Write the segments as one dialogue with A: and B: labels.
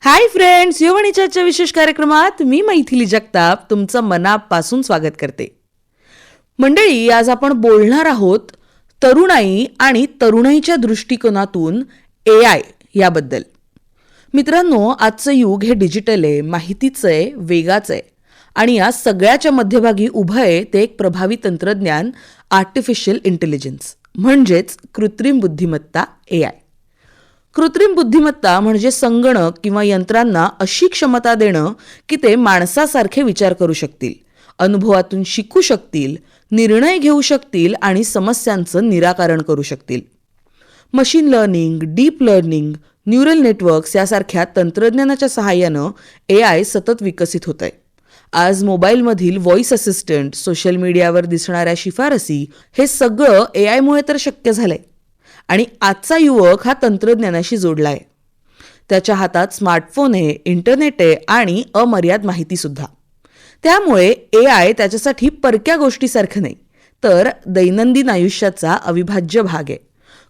A: Hi friends, युवणीच्या विशेष कार्यक्रमात मी मैथिली जगताप तुमचं मनापासून स्वागत करते. मंडळी, आज आपण बोलणार आहोत तरुणाई आणि तरुणाईच्या दृष्टिकोनातून AI याबद्दल. मित्रांनो, आजचं युग हे डिजिटल आहे, माहितीचं आहे, वेगाचं आहे आणि या सगळ्याच्या मध्यभागी उभं आहे ते एक प्रभावी तंत्रज्ञान आर्टिफिशियल इंटेलिजन्स म्हणजेच कृत्रिम बुद्धिमत्ता AI. कृत्रिम बुद्धिमत्ता म्हणजे संगणक किंवा यंत्रांना अशी क्षमता देणं की ते माणसासारखे विचार करू शकतील, अनुभवातून शिकू शकतील, निर्णय घेऊ शकतील आणि समस्यांचं निराकरण करू शकतील. Machine learning, deep learning, neural networks यासारख्या तंत्रज्ञानाच्या सहाय्यानं AI सतत विकसित होत आहे. आज मोबाईलमधील व्हॉइस असिस्टंट, सोशल मीडियावर दिसणाऱ्या शिफारसी हे सगळं AIमुळे तर शक्य झालंय. आणि आजचा युवक हा तंत्रज्ञानाशी जोडलाय. त्याच्या हातात स्मार्टफोन आहे, इंटरनेट आहे आणि अमर्याद माहिती सुद्धा. त्यामुळे AI त्याच्यासाठी परक्या गोष्टीसारखं नाही, तर दैनंदिन आयुष्याचा अविभाज्य भाग आहे.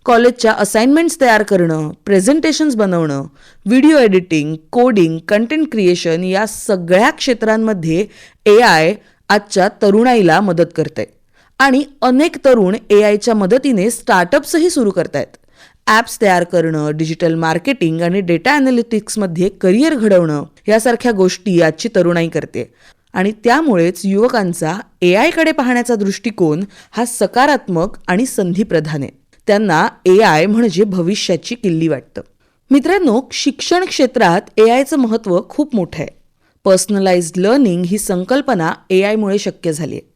A: कॉलेजच्या असाइनमेंट्स तयार करणं, प्रेझेंटेशन्स बनवणं, video editing, coding, content creation या सगळ्या क्षेत्रांमध्ये AI आजच्या तरुणाईला मदत करते. आणि अनेक तरुण AIच्या मदतीने स्टार्टअप्सही सुरू करतायत. ॲप्स तयार करणं, डिजिटल मार्केटिंग आणि डेटा ॲनालिटिक्समध्ये करिअर घडवणं यासारख्या गोष्टी आजची तरुणाई करते. आणि त्यामुळेच युवकांचा AIकडे पाहण्याचा दृष्टिकोन हा सकारात्मक आणि संधीप्रधान आहे. त्यांना AI म्हणजे भविष्याची किल्ली वाटतं. मित्रांनो, शिक्षण क्षेत्रात AIचं महत्त्व खूप मोठं आहे. पर्सनलाइज्ड लर्निंग ही संकल्पना AIमुळे शक्य झाली आहे.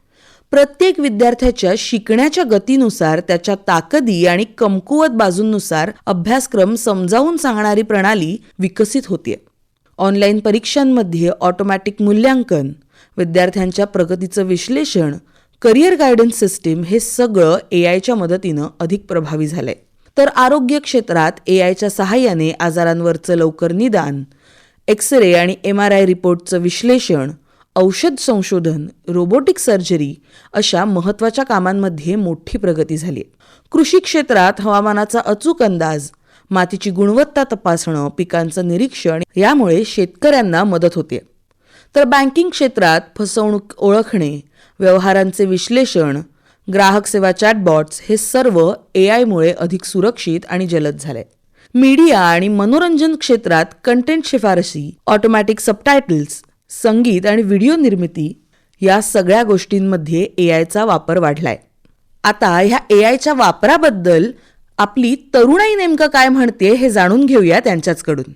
A: प्रत्येक विद्यार्थ्याच्या शिकण्याच्या गतीनुसार, त्याच्या ताकदी आणि कमकुवत बाजूंनुसार अभ्यासक्रम समजावून सांगणारी प्रणाली विकसित होते. ऑनलाईन परीक्षांमध्ये ऑटोमॅटिक मूल्यांकन, विद्यार्थ्यांच्या प्रगतीचं विश्लेषण, करिअर गायडन्स सिस्टीम हे सगळं AIच्या मदतीनं अधिक प्रभावी झालंय. तर आरोग्य क्षेत्रात AIच्या सहाय्याने आजारांवरचं लवकर निदान, एक्सरे आणि MRI रिपोर्टचं विश्लेषण, औषध संशोधन, रोबोटिक सर्जरी अशा महत्त्वाच्या कामांमध्ये मोठी प्रगती झाली. कृषी क्षेत्रात हवामानाचा अचूक अंदाज, मातीची गुणवत्ता तपासणं, पिकांचं निरीक्षण यामुळे शेतकऱ्यांना मदत होते. तर बँकिंग क्षेत्रात फसवणूक ओळखणे, व्यवहारांचे विश्लेषण, ग्राहक सेवा चॅटबॉट्स हे सर्व AIमुळे अधिक सुरक्षित आणि जलद झाले. मीडिया आणि मनोरंजन क्षेत्रात कंटेंट शिफारसी, ऑटोमॅटिक सबटायटल्स, संगीत आणि व्हिडिओ निर्मिती या सगळ्या गोष्टींमध्ये AIचा वापर वाढलाय. आता ह्या AIच्या वापराबद्दल आपली तरुणाई नेमकं काय म्हणते हे जाणून घेऊया त्यांच्याचकडून.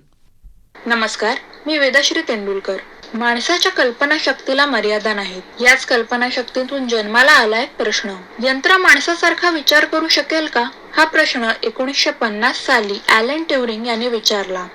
B: नमस्कार, मी वेदाश्री तेंडुलकर. माणसाच्या कल्पनाशक्तीला मर्यादा नाहीत. याच कल्पनाशक्तीतून जन्माला आलाय प्रश्न, यंत्र माणसासारखा विचार करू शकेल का? हा प्रश्न 1950 साली ॲलन ट्युरिंग यांनी विचारला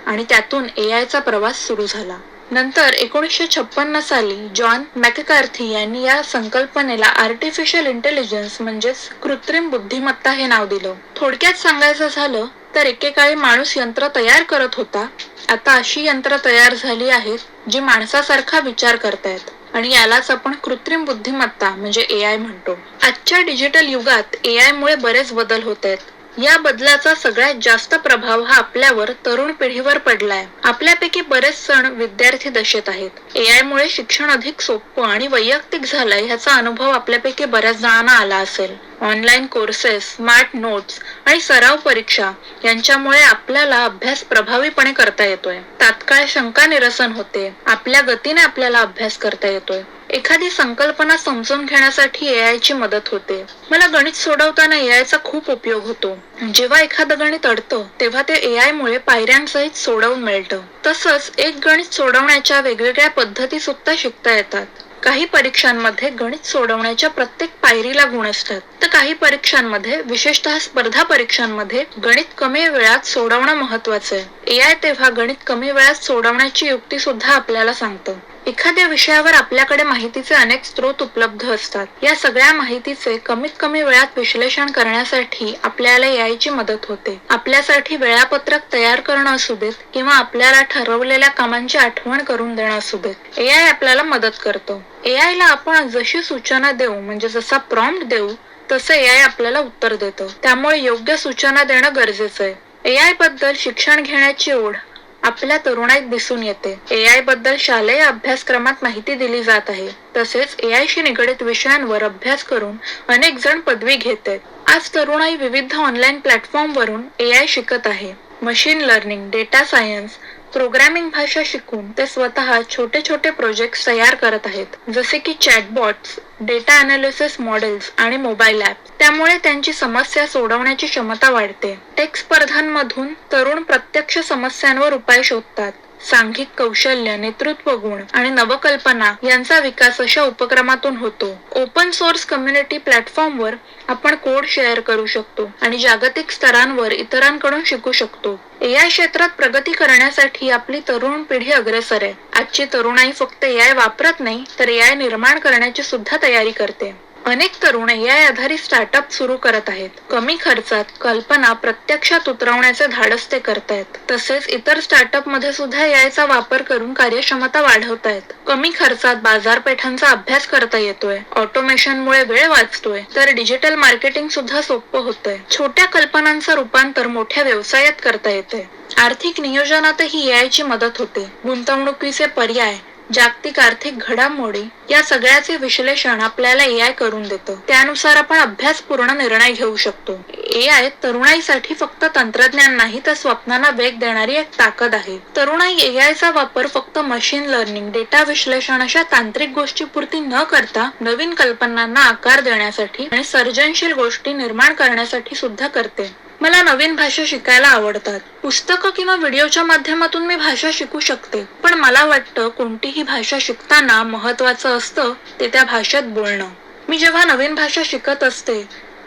B: आणि त्यातून AIचा प्रवास सुरू झाला. नंतर 1956 साली जॉन मॅककार्थी यांनी या संकल्पनेला आर्टिफिशियल इंटेलिजन्स म्हणजेच कृत्रिम बुद्धिमत्ता हे नाव दिलं. थोडक्यात सांगायचं झालं तर एकेकाळी माणूस यंत्र तयार करत होता, आता अशी यंत्र तयार झाली आहेत जी माणसासारखा विचार करतायत आणि यालाच आपण कृत्रिम बुद्धिमत्ता म्हणजे AI म्हणतो. आजच्या डिजिटल युगात AIमुळे बरेच बदल होत आहेत. या बदलाचा सगळ्यात जास्त प्रभाव हा आपल्यावर, तरुण पिढीवर पडलाय. आपल्यापैकी बरेच जण विद्यार्थी दशेत आहेत. AIमुळे शिक्षण अधिक सोपं आणि वैयक्तिक झालंय ह्याचा अनुभव आपल्यापैकी बऱ्याच जणांना आला असेल. ऑनलाईन कोर्सेस, स्मार्ट नोट्स आणि सराव परीक्षा यांच्यामुळे आपल्याला अभ्यास प्रभावीपणे करता येतोय. तात्काळ शंका निरसन होते, आपल्या गतीने आपल्याला अभ्यास करता येतोय. एखादी संकल्पना समजून घेण्यासाठी AIची मदत होते. मला गणित सोडवताना AIचा खूप उपयोग होतो. जेव्हा एखादं गणित अडतं तेव्हा ते AIमुळे पायऱ्यांसहित सोडवून मिळतं. तसंच एक गणित सोडवण्याच्या वेगवेगळ्या पद्धती सुद्धा शिकता येतात. काही परीक्षांमध्ये गणित सोडवण्याच्या प्रत्येक पायरीला गुण असतात, तर काही परीक्षांमध्ये, विशेषतः स्पर्धा परीक्षांमध्ये गणित कमी वेळात सोडवणं महत्वाचं आहे. AI तेव्हा गणित कमी वेळात सोडवण्याची युक्ती सुद्धा आपल्याला सांगतं. एखाद्या विषयावर आपल्याकडे माहितीचे अनेक स्रोत उपलब्ध असतात. या सगळ्या माहितीचे कमीत कमी वेळात विश्लेषण करण्यासाठी आपल्याला AIची मदत होते. आपल्यासाठी वेळापत्रक तयार करणं असू देत किंवा आपल्याला ठरवलेल्या कामांची आठवण करून देणं असू देत, AI आपल्याला मदत करतो. AIला आपण जशी सूचना देऊ, म्हणजे जसा प्रॉम्प्ट देऊ, तसं AI आपल्याला उत्तर देतं. त्यामुळे योग्य सूचना देणं गरजेचं आहे. AI बद्दल शिक्षण घेण्याची ओढ आपल्या तरुणाईत दिसून येते. AI बद्दल शालेय अभ्यासक्रमात माहिती दिली जात आहे. तसेच AI शी निगडित विषयांवर अभ्यास करून अनेक जण पदवी घेत आहेत. आज तरुणाई विविध ऑनलाईन प्लॅटफॉर्मवरून AI शिकत आहे. Machine learning, data science, programming भाषा शिकून ते स्वतः छोटे छोटे प्रोजेक्ट्स तयार करत आहेत. जसे की चॅटबॉट्स, डेटा अनालिसिस मॉडेल्स आणि मोबाईल ॲप. त्यामुळे त्यांची समस्या सोडवण्याची क्षमता वाढते. टेक स्पर्धांमधून तरुण प्रत्यक्ष समस्यांवर उपाय शोधतात. सांघिक कौशल्य, नेतृत्व गुण आणि नवकल्पना यांचा विकास अशा उपक्रमातून होतो. ओपन सोर्स कम्युनिटी प्लॅटफॉर्मवर आपण कोड शेअर करू शकतो आणि जागतिक स्तरांवर इतरांकडून शिकू शकतो. AI क्षेत्रात प्रगती करण्यासाठी आपली तरुण पिढी अग्रेसर आहे. आजची तरुणाई फक्त AI वापरत नाही, तर AI निर्माण करण्याची सुद्धा तयारी करते. अनेक तरुण AI आधारित स्टार्टअप सुरू करत आहेत. कमी खर्चात कल्पना प्रत्यक्षात उतरवण्याचे धाडस ते करतायत. तसेच इतर स्टार्टअप मध्ये सुद्धा AI चा वापर करून कार्यक्षमता वाढवतायत. कमी खर्चात बाजारपेठांचा अभ्यास करता येतोय. ऑटोमेशनमुळे वेळ वाचतोय, तर डिजिटल मार्केटिंग सुद्धा सोपं होतंय. छोट्या कल्पनांचं रूपांतर मोठ्या व्यवसायात करता येते. आर्थिक नियोजनातही AI ची मदत होते. गुंतवणुकीचे पर्याय, जागतिक आर्थिक घडामोडी या सगळ्याचे विश्लेषण आपल्याला AI करून देतं. त्यानुसार आपण अभ्यासपूर्ण निर्णय घेऊ शकतो. AI तरुणाईसाठी फक्त तंत्रज्ञान नाही, तर स्वप्नांना वेग देणारी एक ताकद आहे. तरुणाई AI चा वापर फक्त मशीन लर्निंग, डेटा विश्लेषण अशा तांत्रिक गोष्टीपुरती न करता नवीन कल्पनांना आकार देण्यासाठी आणि सर्जनशील गोष्टी निर्माण करण्यासाठी सुद्धा करते. मला नवीन भाषा शिकायला आवडतात. पुस्तकं किंवा व्हिडिओच्या माध्यमातून मी भाषा शिकू शकते. पण मला वाटतं कोणतीही भाषा शिकताना महत्त्वाचं असतं ते त्या भाषेत बोलणं. मी जेव्हा नवीन भाषा शिकत असते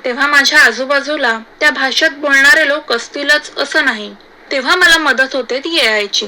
B: तेव्हा माझ्या आजूबाजूला त्या भाषेत बोलणारे लोक असतीलच असं नाही. तेव्हा मला मदत होते ती AI ची.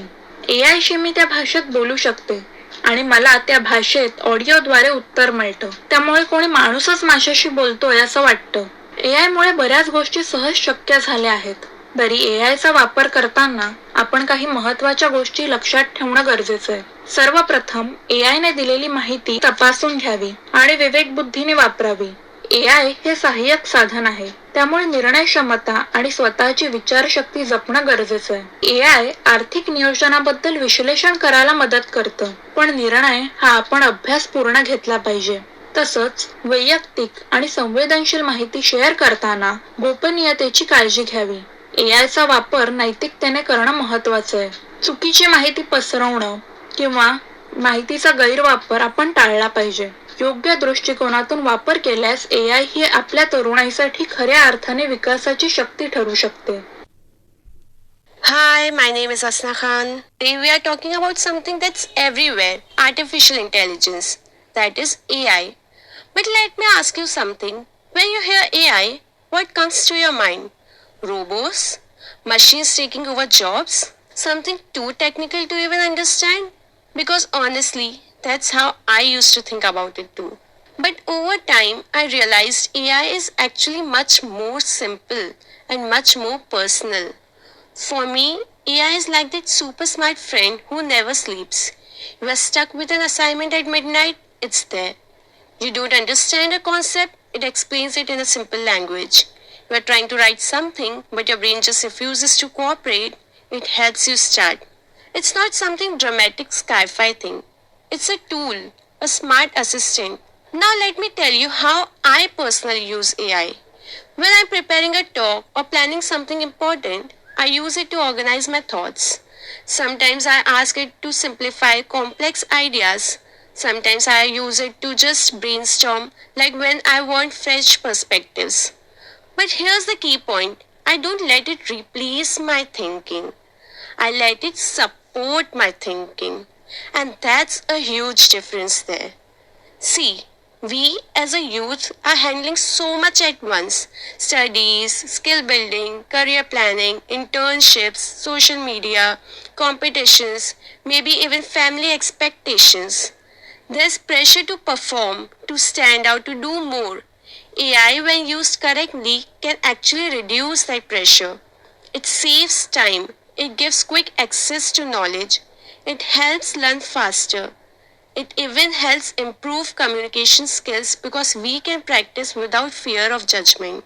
B: AI शी मी त्या भाषेत बोलू शकते आणि मला त्या भाषेत ऑडिओद्वारे उत्तर मिळतं. त्यामुळे कोणी माणूसच माझ्याशी बोलतोय असं वाटतं. AI मुळे बऱ्याच गोष्टी सहज शक्य झाल्या आहेत. तरी AI चा वापर करताना आपण काही महत्त्वाच्या गोष्टी लक्षात ठेवणं गरजेचं आहे. सर्वप्रथम AI ने दिलेली माहिती तपासून घ्यावी आणि विवेकबुद्धीने वापरावी. AI हे सहाय्यक साधन आहे, त्यामुळे निर्णय क्षमता आणि स्वतःची विचारशक्ती जपणं गरजेचं आहे. AI आर्थिक नियोजनाबद्दल विश्लेषण करायला मदत करतं, पण निर्णय हा आपण अभ्यासपूर्ण घेतला पाहिजे. तसंच वैयक्तिक आणि संवेदनशील माहिती शेअर करताना गोपनीयतेची काळजी घ्यावी. AI चा वापर नैतिकतेने करणं महत्त्वाचं आहे. चुकीची माहिती पसरवणं किंवा माहितीचा गैरवापर आपण टाळला पाहिजे. योग्य दृष्टिकोनातून वापर केल्यास AI ही आपल्या तरुणाईसाठी खऱ्या अर्थाने विकासाची शक्ती ठरू शकते.
C: Hi, my name is Asna Khan. Today we are talking about something that's everywhere, artificial intelligence, that is AI. But let me ask you something. When you hear AI, what comes to your mind? Robots? Machines taking over jobs? Something too technical to even understand? Because honestly, that's how I used to think about it too. But over time, I realized AI is actually much more simple and much more personal. For me, AI is like that super smart friend who never sleeps. You are stuck with an assignment at midnight, it's there. You don't understand a concept, it explains it in a simple language. You are trying to write something, but your brain just refuses to cooperate, it helps you start. It's not something dramatic sci-fi thing. It's a tool, a smart assistant. Now let me tell you how I personally use AI. When I'm preparing a talk or planning something important, I use it to organize my thoughts. Sometimes I ask it to simplify complex ideas. Sometimes I use it to just brainstorm, like when I want fresh perspectives. But here's the key point. I don't let it replace my thinking. I let it support my thinking. And that's a huge difference there. See, we as a youth are handling so much at once. Studies, skill building, career planning, internships, social media, competitions, maybe even family expectations. There's pressure to perform, to stand out, to do more. AI, when used correctly, can actually reduce that pressure. It saves time. It gives quick access to knowledge. It helps learn faster. It even helps improve communication skills because we can practice without fear of judgment.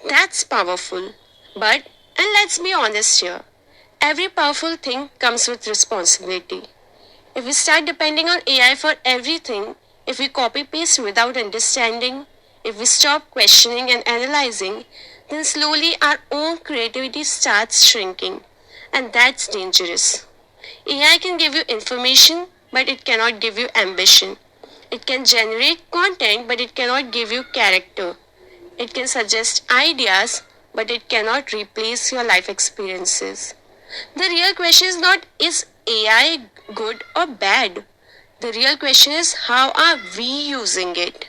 C: That's powerful. But, and let's be honest here, every powerful thing comes with responsibility. If we start depending on AI for everything, if we copy paste without understanding, if we stop questioning and analyzing, then slowly our own creativity starts shrinking. And that's dangerous. AI can give you information, but it cannot give you ambition. It can generate content, but it cannot give you character. It can suggest ideas, but it cannot replace your life experiences. The real question is not is AI good or bad? The real question is how are we using it?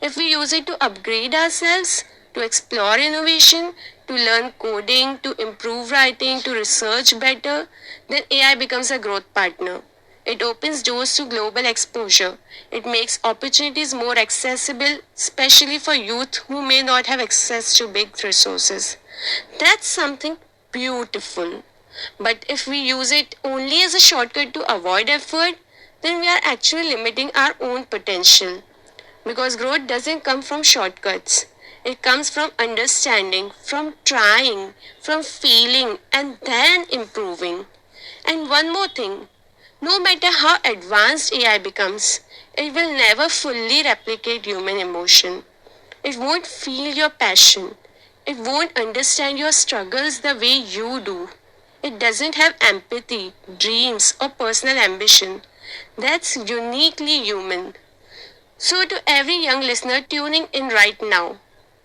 C: If we use it to upgrade ourselves, to explore innovation, to learn coding, to improve writing, to research better, then AI becomes a growth partner. It opens doors to global exposure. It makes opportunities more accessible, especially for youth who may not have access to big resources. That's something beautiful. But if we use it only as a shortcut to avoid effort, then we are actually limiting our own potential. Because growth doesn't come from shortcuts. It comes from understanding, from trying, from feeling, and then improving. And one more thing, no matter how advanced AI becomes, it will never fully replicate human emotion. It won't feel your passion. It won't understand your struggles the way you do. It doesn't have empathy, dreams, or personal ambition. That's uniquely human. So, to every young listener tuning in right now,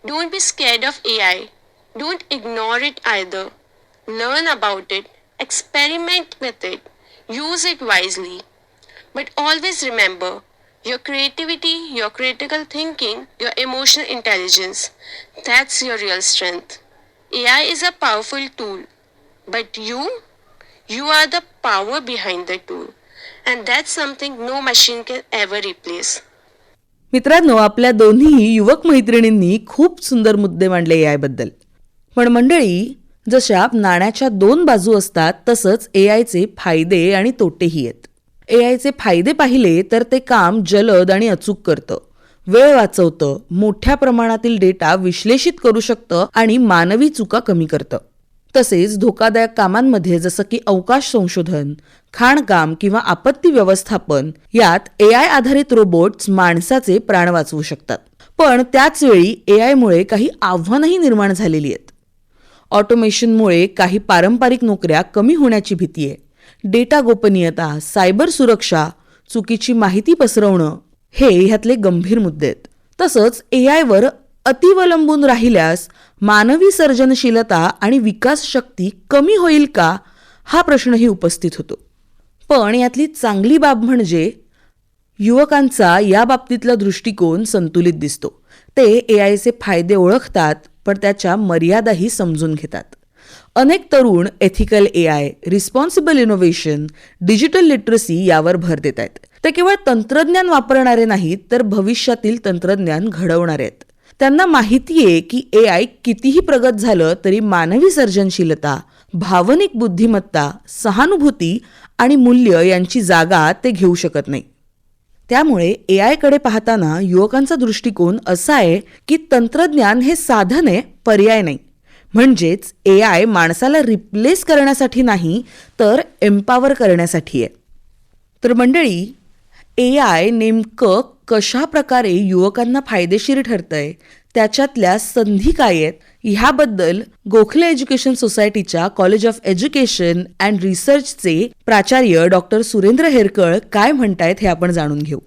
C: don't be scared of AI. Don't ignore it either. Learn about it, experiment with it, use it wisely. But always remember your creativity, your critical thinking, your emotional intelligence. That's your real strength. AI is a powerful tool, but you are the power behind the tool. And that's something no machine can ever replace.
A: मित्रांनो, आपल्या दोन्ही युवक मैत्रिणींनी खूप सुंदर मुद्दे मांडले AI बद्दल. पण मंडळी, जशा नाण्याच्या दोन बाजू असतात तसंच AIचे फायदे आणि तोटेही आहेत. AIचे फायदे पाहिले तर ते काम जलद आणि अचूक करतं, वेळ वाचवतं, मोठ्या प्रमाणातील डेटा विश्लेषित करू शकतं आणि मानवी चुका कमी करतं. तसेच धोकादायक कामांमध्ये जसं की अवकाश संशोधन, खाणकाम किंवा आपत्ती व्यवस्थापन यात AI आधारित रोबोट्स माणसाचे प्राण वाचवू शकतात. पण त्याच वेळी AI मुळे काही आव्हानंही निर्माण झालेली आहेत. ऑटोमेशनमुळे काही पारंपरिक नोकऱ्या कमी होण्याची भीती आहे. डेटा गोपनीयता, सायबर सुरक्षा, चुकीची माहिती पसरवणं हे ह्यातले गंभीर मुद्दे आहेत. तसंच AIवर अतिवलंबून राहिल्यास मानवी सर्जनशीलता आणि विकास शक्ती कमी होईल का, हा प्रश्नही उपस्थित होतो. पण यातली चांगली बाब म्हणजे युवकांचा या बाबतीतला दृष्टिकोन संतुलित दिसतो. ते AIचे फायदे ओळखतात, पण त्याच्या मर्यादाही समजून घेतात. अनेक तरुण ethical AI, responsible innovation, digital literacy यावर भर देत आहेत. ते केवळ तंत्रज्ञान वापरणारे नाहीत, तर भविष्यातील तंत्रज्ञान घडवणारे आहेत. त्यांना माहिती आहे की AI कितीही प्रगत झालं तरी मानवी सर्जनशीलता, भावनिक बुद्धिमत्ता, सहानुभूती आणि मूल्य यांची जागा ते घेऊ शकत नाही. त्यामुळे AIकडे पाहताना युवकांचा दृष्टिकोन असा आहे की तंत्रज्ञान हे साधन आहे, पर्याय नाही. म्हणजेच AI माणसाला रिप्लेस करण्यासाठी नाही, तर एम्पावर करण्यासाठी आहे. तर मंडळी, AI नेमकं कशा प्रकारे युवकांना फायदेशीर ठरतंय, त्याच्यातल्या संधी काय आहेत, ह्याबद्दल गोखले एज्युकेशन सोसायटीच्या कॉलेज ऑफ एज्युकेशन अँड रिसर्चचे प्राचार्य डॉक्टर सुरेंद्र हेरकळ काय म्हणतायत हे आपण जाणून घेऊ.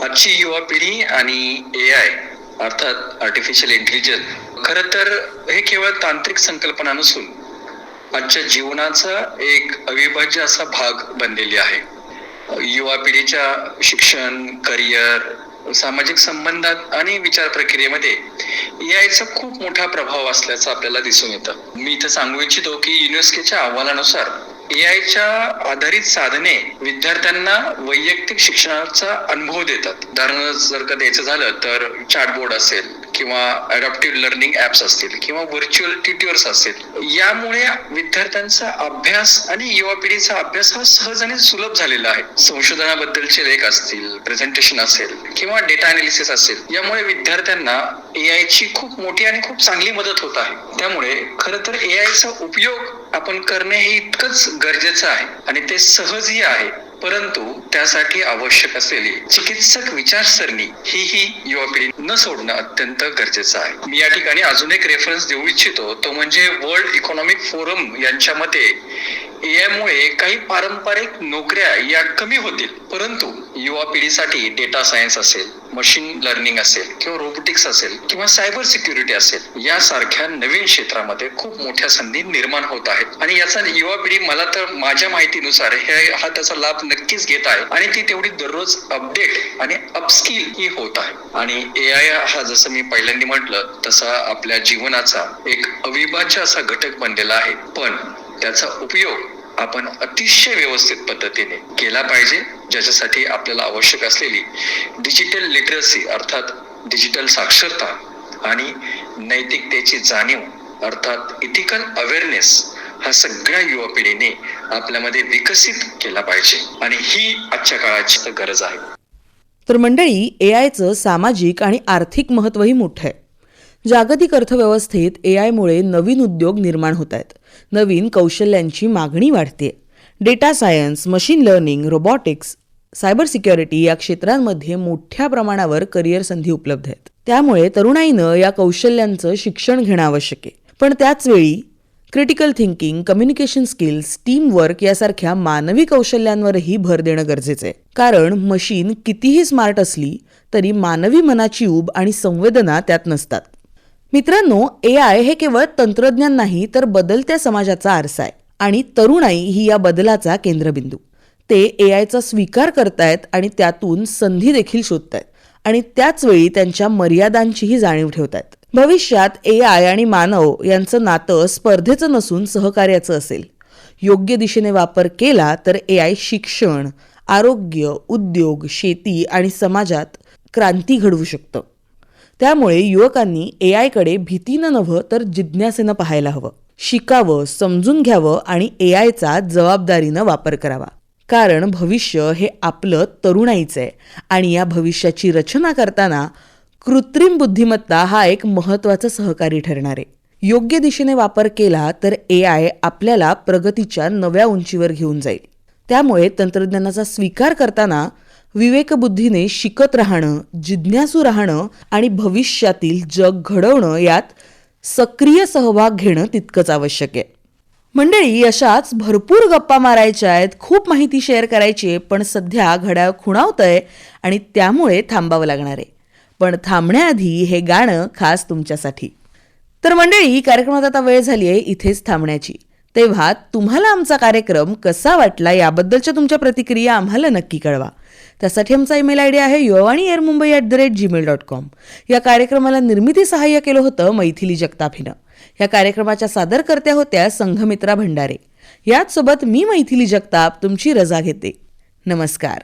D: आजची युवा पिढी आणि AI अर्थात आर्टिफिशियल इंटेलिजन्स खरं तर हे केवळ तांत्रिक संकल्पना नसून आजच्या जीवनाचा एक अविभाज्य असा भाग बनलेली आहे. युवा पिढीच्या शिक्षण, करिअर, सामाजिक संबंधात आणि विचार प्रक्रियेमध्ये AIचा खूप मोठा प्रभाव असल्याचं आपल्याला दिसून येतं. मी इथं सांगू इच्छितो की युनेस्कोच्या अहवालानुसार AIच्या आधारित साधने विद्यार्थ्यांना वैयक्तिक शिक्षणाचा अनुभव देतात. उदाहरण जर का द्यायचं झालं तर चॅटबोर्ड असेल किंवा अडॅप्टिव्ह लर्निंग ऍप्स असतील किंवा व्हर्च्युअल ट्युटर्स असतील, यामुळे विद्यार्थ्यांचा अभ्यास आणि युवा पिढीचा अभ्यास हा सहज आणि सुलभ झालेला आहे. संशोधनाबद्दलचे लेख असतील, प्रेझेंटेशन असेल किंवा डेटा अनालिसिस असेल, यामुळे विद्यार्थ्यांना AI ची खूप मोठी आणि खूप चांगली मदत होत आहे. त्यामुळे खरं तर AI चा उपयोग आपण करणे हे इतकंच गरजेचं आहे आणि ते सहजही आहे, परंतु त्यासाठी आवश्यक असलेली चिकित्सक विचारसरणी ही युवा पिढी न सोडणं अत्यंत गरजेचं आहे. मी या ठिकाणी अजून एक रेफरन्स देऊ इच्छितो, तो म्हणजे वर्ल्ड इकॉनॉमिक फोरम यांच्या मते AI मुळे काही पारंपरिक नोकऱ्या या कमी होतील, परंतु युवा पिढीसाठी डेटा सायन्स असेल, मशीन लर्निंग असेल किंवा रोबोटिक्स असेल किंवा सायबर सिक्युरिटी असेल, यासारख्या नवीन क्षेत्रामध्ये खूप मोठ्या संधी निर्माण होत आहेत आणि याचा युवा पिढी, मला तर माझ्या माहितीनुसार हा त्याचा लाभ नक्कीच घेत आहे आणि ती तेवढी दररोज अपडेट आणि अपस्किल ही होत आहे. आणि AI हा, जसं मी पहिल्यांदा म्हटलं तसा आपल्या जीवनाचा एक अविभाज्य असा घटक बनलेला आहे, पण त्याचा उपयोग आपण अतिशय व्यवस्थित पद्धतीने केला पाहिजे, ज्याच्यासाठी आपल्याला आवश्यक असलेली डिजिटल लिटरसी अर्थात डिजिटल साक्षरता आणि नैतिकतेची जाणीव अर्थात इथिकल अवेअरनेस हा सगळ्या युवा पिढीने आपल्यामध्ये विकसित केला पाहिजे आणि ही आजच्या काळाची गरज आहे.
A: तर मंडळी, AIचं सामाजिक आणि आर्थिक महत्त्वही मोठं आहे. जागतिक अर्थव्यवस्थेत AIमुळे नवीन उद्योग निर्माण होत आहेत. नवीन कौशल्यांची मागणी वाढते. Data science, machine learning, robotics, cyber security या क्षेत्रांमध्ये मोठ्या प्रमाणावर करिअर संधी उपलब्ध आहेत. त्यामुळे तरुणाईनं या कौशल्यांचं शिक्षण घेणं आवश्यक आहे. पण त्याचवेळी critical thinking, communication skills, team work यासारख्या मानवी कौशल्यांवरही भर देणं गरजेचं आहे. कारण मशीन कितीही स्मार्ट असली तरी मानवी मनाची ऊब आणि संवेदना त्यात नसतात. मित्रांनो, AI हे केवळ तंत्रज्ञान नाही तर बदलत्या समाजाचा आरसा आहे आणि तरुणाई ही या बदलाचा केंद्रबिंदू. ते AIचा स्वीकार करतायत आणि त्यातून संधी देखील शोधतायत आणि त्याचवेळी त्यांच्या मर्यादांचीही जाणीव ठेवतायत. भविष्यात AI आणि मानव यांचं नातं स्पर्धेचं नसून सहकार्याचं असेल. योग्य दिशेने वापर केला तर AI शिक्षण, आरोग्य, उद्योग, शेती आणि समाजात क्रांती घडवू शकतं. त्यामुळे युवकांनी AIकडे भीतीनं नव्हं तर जिज्ञासेनं पाहायला हवं. शिकावं, समजून घ्यावं आणि AIचा जबाबदारीनं वापर करावा. कारण भविष्य हे आपलं तरुणाईचं आहे आणि या भविष्याची रचना करताना कृत्रिम बुद्धिमत्ता हा एक महत्त्वाचा सहकारी ठरणार आहे. योग्य दिशेने वापर केला तर AI आपल्याला प्रगतीच्या नव्या उंचीवर घेऊन जाईल. त्यामुळे तंत्रज्ञानाचा स्वीकार करताना विवेकबुद्धीने शिकत राहणं, जिज्ञासू राहणं आणि भविष्यातील जग घडवणं यात सक्रिय सहभाग घेणं तितकंच आवश्यक आहे. मंडळी, अशाच भरपूर गप्पा मारायच्या आहेत, खूप माहिती शेअर करायची आहे, पण सध्या घड्याळ खुणावतंय आणि त्यामुळे थांबावं लागणार आहे. पण थांबण्याआधी हे गाणं खास तुमच्यासाठी. तर मंडळी, कार्यक्रमात आता वेळ झाली आहे इथेच थांबण्याची. तेव्हा तुम्हाला आमचा कार्यक्रम कसा वाटला याबद्दलच्या तुमच्या प्रतिक्रिया आम्हाला नक्की कळवा. त्यासाठी आमचा ईमेल ID आहे yovani@mumbai@gmail.com. या कार्यक्रमाला निर्मिती सहाय्य केलं होतं मैथिली जगताप हिनं. या कार्यक्रमाच्या सादरकर्त्या होत्या संघमित्रा भंडारे. याचसोबत मी मैथिली जगताप तुमची रजा घेते. नमस्कार.